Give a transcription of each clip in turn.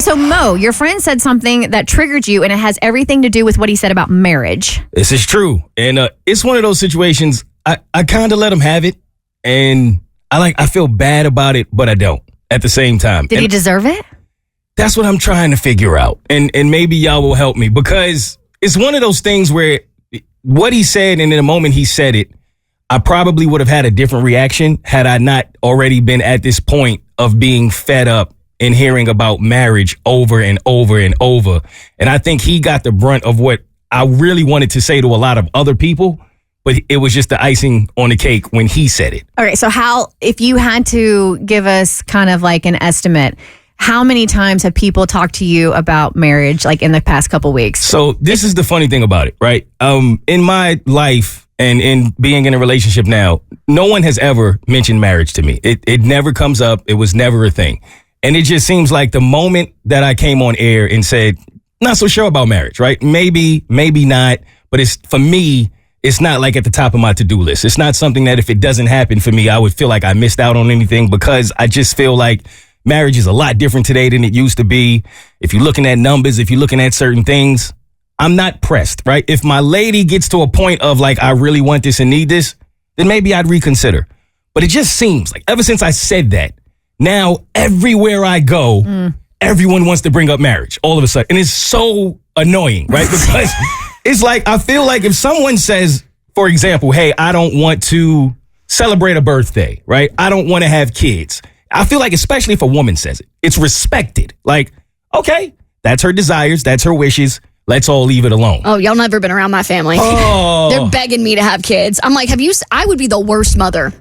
So, Mo, your friend said something that triggered you, and it has everything to do with what he said about marriage. This is true. And it's one of those situations, I kind of let him have it. And I feel bad about it, but I don't at the same time. Did he deserve it? That's what I'm trying to figure out. And maybe y'all will help me, because it's one of those things where what he said, and in the moment he said it, I probably would have had a different reaction had I not already been at this point of being fed up and hearing about marriage over and over and over. And I think he got the brunt of what I really wanted to say to a lot of other people, but it was just the icing on the cake when he said it. All right. So if you had to give us kind of like an estimate, how many times have people talked to you about marriage, like in the past couple weeks? So this is the funny thing about it, right? In my life and in being in a relationship now, no one has ever mentioned marriage to me. It never comes up. It was never a thing. And it just seems like the moment that I came on air and said, not so sure about marriage, right? Maybe not. But for me, it's not like at the top of my to-do list. It's not something that if it doesn't happen for me, I would feel like I missed out on anything, because I just feel like marriage is a lot different today than it used to be. If you're looking at numbers, if you're looking at certain things, I'm not pressed, right? If my lady gets to a point of like, I really want this and need this, then maybe I'd reconsider. But it just seems like ever since I said that, now, everywhere I go, everyone wants to bring up marriage all of a sudden. And it's so annoying, right? Because it's like, I feel like if someone says, for example, hey, I don't want to celebrate a birthday, right? I don't want to have kids. I feel like, especially if a woman says it, it's respected. Like, okay, that's her desires, that's her wishes. Let's all leave it alone. Oh, y'all never been around my family. Oh. They're begging me to have kids. I'm like, I would be the worst mother.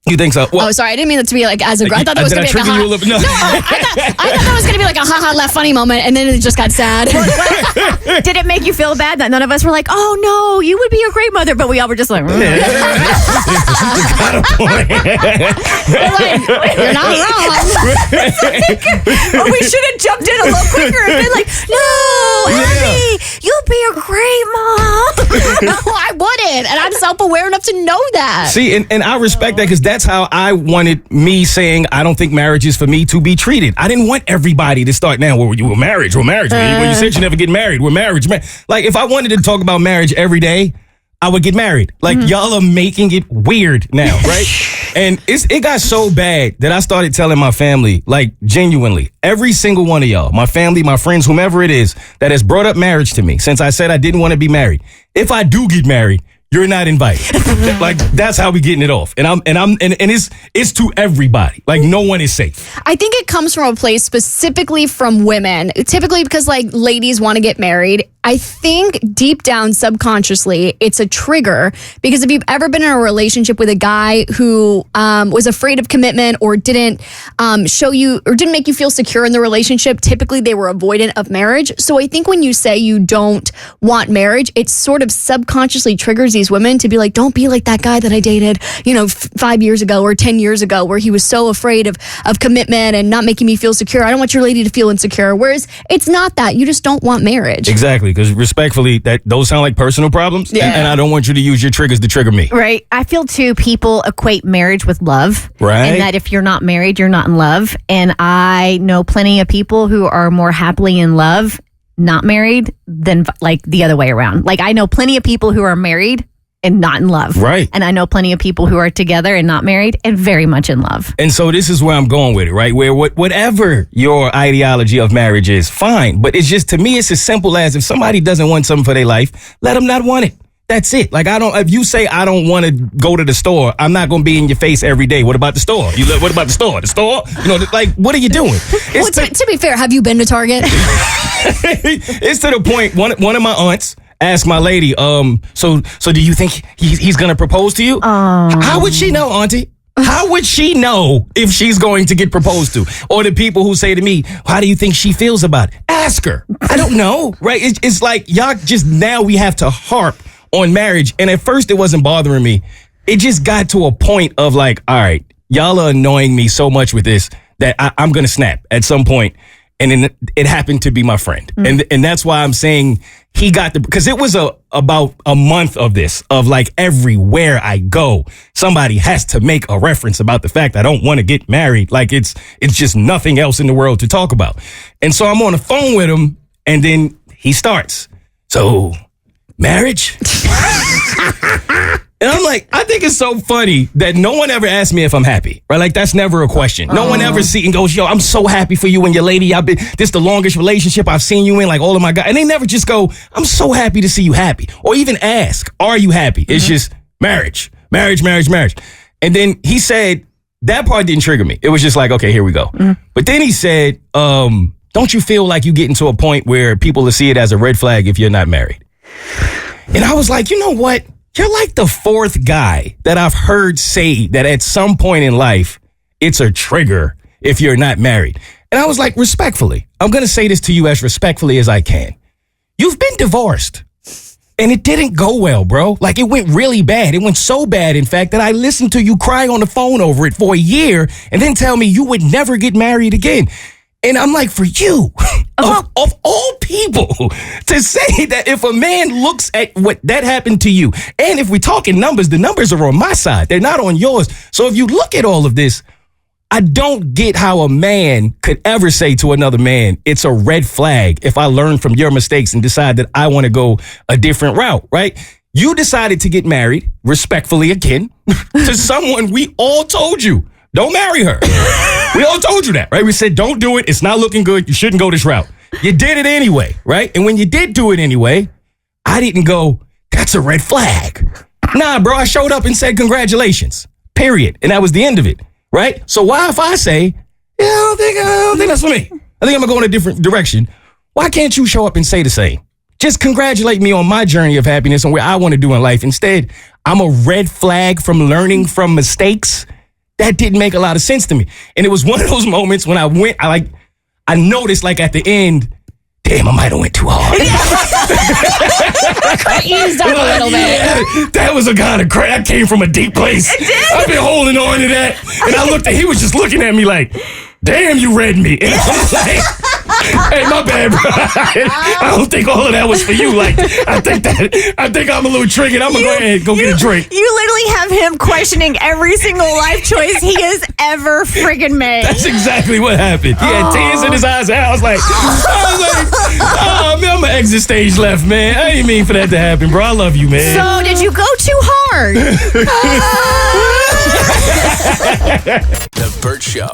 You think so? Well, sorry, I didn't mean that to be like as aggressive. I thought that was going to be like a no. I thought that was going to be like a ha-ha laugh funny moment, and then it just got sad. Did it make you feel bad that none of us were like, oh no, you would be a great mother, but we all were just like, You're not wrong. Or we should have jumped in a little quicker and been like, no, Abby, you'll be a great mom. No, I wouldn't, and I'm self-aware enough to know that. See, and I respect that, because that's how I wanted me saying I don't think marriage is for me to be treated. I didn't want everybody to start now, well, we're marriage. When you said you never get married, we're marriage. Like, if I wanted to talk about marriage every day, I would get married. Like, y'all are making it weird now, right? And it got so bad that I started telling my family, like, genuinely, every single one of y'all, my family, my friends, whomever it is that has brought up marriage to me since I said I didn't want to be married. If I do get married, you're not invited. Like, that's how we getting it off. And it's to everybody. Like, no one is safe. I think it comes from a place specifically from women, typically because like ladies want to get married. I think deep down subconsciously, it's a trigger, because if you've ever been in a relationship with a guy who was afraid of commitment or didn't show you or didn't make you feel secure in the relationship, typically they were avoidant of marriage. So I think when you say you don't want marriage, it sort of subconsciously triggers these women to be like, don't be like that guy that I dated, 5 years ago or 10 years ago, where he was so afraid of commitment and not making me feel secure. I don't want your lady to feel insecure. Whereas it's not that. You just don't want marriage. Exactly. Because respectfully, those sound like personal problems. Yeah. And I don't want you to use your triggers to trigger me. Right. I feel too, people equate marriage with love. Right. And that if you're not married, you're not in love. And I know plenty of people who are more happily in love, not married, than like the other way around. Like, I know plenty of people who are married and not in love. Right. And I know plenty of people who are together and not married and very much in love. And so this is where I'm going with it, right? Where whatever your ideology of marriage is, fine. But it's just, to me, it's as simple as, if somebody doesn't want something for their life, let them not want it. That's it. Like, if you say I don't want to go to the store, I'm not going to be in your face every day. What about the store? What about the store? The store? Like, what are you doing? Well, to be fair, have you been to Target? It's to the point, one of my aunts asked my lady, so do you think he's going to propose to you? How would she know, auntie? How would she know if she's going to get proposed to? Or the people who say to me, how do you think she feels about it? Ask her. I don't know, right? It's like, y'all just, now we have to harp on marriage. And at first it wasn't bothering me. It just got to a point of like, all right, y'all are annoying me so much with this that I'm going to snap at some point. and then it happened to be my friend. And that's why I'm saying he got because it was about a month of this, of like everywhere I go, somebody has to make a reference about the fact I don't want to get married. Like it's just nothing else in the world to talk about. And so I'm on the phone with him, and then he starts. So, marriage? And I'm like, I think it's so funny that no one ever asked me if I'm happy, right? Like, that's never a question. No one ever see and goes, yo, I'm so happy for you and your lady. This the longest relationship I've seen you in, like all of my guys. And they never just go, I'm so happy to see you happy. Or even ask, are you happy? It's just marriage. And then he said, that part didn't trigger me. It was just like, okay, here we go. But then he said, don't you feel like you getting to a point where people will see it as a red flag if you're not married? And I was like, you know what? You're like the fourth guy that I've heard say that at some point in life, it's a trigger if you're not married. And I was like, respectfully, I'm going to say this to you as respectfully as I can. You've been divorced. And it didn't go well, bro. Like, it went really bad. It went so bad, in fact, that I listened to you cry on the phone over it for a year and then tell me you would never get married again. And I'm like, for you, of all people, to say that if a man looks at what that happened to you, and if we're talking numbers, the numbers are on my side. They're not on yours. So if you look at all of this, I don't get how a man could ever say to another man, it's a red flag if I learn from your mistakes and decide that I want to go a different route, right? You decided to get married, respectfully again, to someone we all told you, don't marry her. We all told you that, right? We said, don't do it. It's not looking good. You shouldn't go this route. You did it anyway, right? And when you did do it anyway, I didn't go, that's a red flag. Nah, bro, I showed up and said, congratulations, period. And that was the end of it, right? So why if I say, yeah, I don't think that's for me. I think I'm going to go in a different direction. Why can't you show up and say the same? Just congratulate me on my journey of happiness and where I want to do in life. Instead, I'm a red flag from learning from mistakes. That didn't make a lot of sense to me. And it was one of those moments when I noticed like at the end, damn, I might have went too hard. Eased up a little bit. That was a kind of crack. That came from a deep place. I've been holding on to that. And I looked at, he was just looking at me like, damn, you read me. And I was like, hey, my bad, bro. I don't think all of that was for you. Like, I think I'm a little triggered. I'm going to go ahead and go get a drink. You literally have him questioning every single life choice he has ever friggin' made. That's exactly what happened. He had tears in his eyes. I was like, oh, man, I'm going to exit stage left, man. I didn't mean for that to happen, bro. I love you, man. So, did you go too hard? The Bert Show.